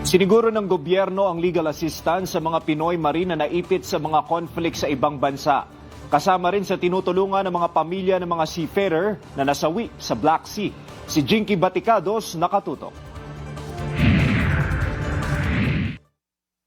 Siniguro ng gobyerno ang legal assistance sa mga Pinoy Marine na naipit sa mga conflict sa ibang bansa. Kasama rin sa tinutulungan ng mga pamilya ng mga seafarer na nasawi sa Black Sea. Si Jinky Baticados nakatutok.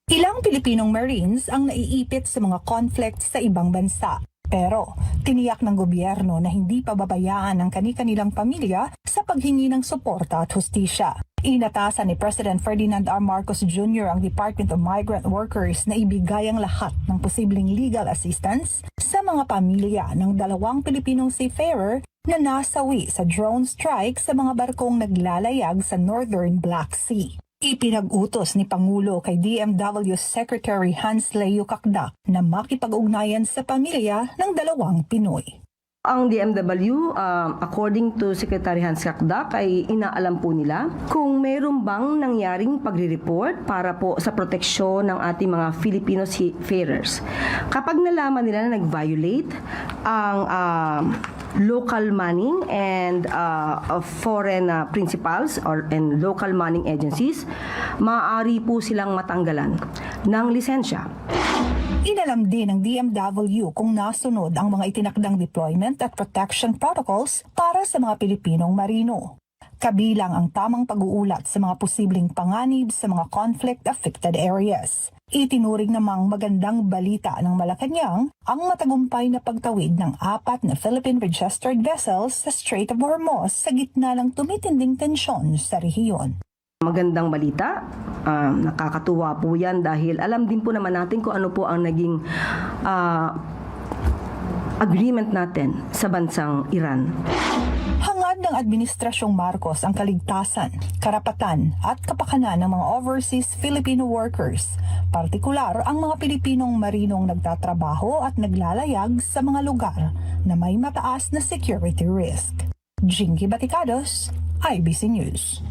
Ilang Pilipinong Marines ang naiipit sa mga conflict sa ibang bansa. Pero tiniyak ng gobyerno na hindi pababayaan ang kani-kanilang pamilya sa paghingi ng suporta at hustisya. Inatasan ni President Ferdinand R. Marcos Jr. ang Department of Migrant Workers na ibigay ang lahat ng posibleng legal assistance sa mga pamilya ng 2 Pilipinong seafarer na nasawi sa drone strike sa mga barkong naglalayag sa Northern Black Sea. Ipinag-utos ni Pangulo kay DMW Secretary Hans Leo Cacda na makipag-ugnayan sa pamilya ng 2 Pinoy. Ang DMW, according to Secretary Hans Cacda, ay inaalam po nila kung mayroon bang nangyaring pagre-report para po sa proteksyon ng ating mga Filipino seafarers. Kapag nalaman nila na nag-violate ang local manning and foreign principals and local manning agencies, maaari po silang matanggalan ng lisensya. Inalam din ng DMW kung nasunod ang mga itinakdang deployment at protection protocols para sa mga Pilipinong marino. Kabilang ang tamang pag-uulat sa mga posibleng panganib sa mga conflict-affected areas. Itinuring namang magandang balita ng Malacanang ang matagumpay na pagtawid ng 4 na Philippine registered vessels sa Strait of Hormuz sa gitna ng tumitinding tensyon sa rehiyon. Magandang balita, nakakatuwa po yan dahil alam din po naman natin kung ano po ang naging agreement natin sa bansang Iran. Hangad ng Administrasyong Marcos ang kaligtasan, karapatan at kapakanan ng mga overseas Filipino workers, partikular ang mga Pilipinong marinong nagtatrabaho at naglalayag sa mga lugar na may mataas na security risk. Jinky Baticados, IBC News.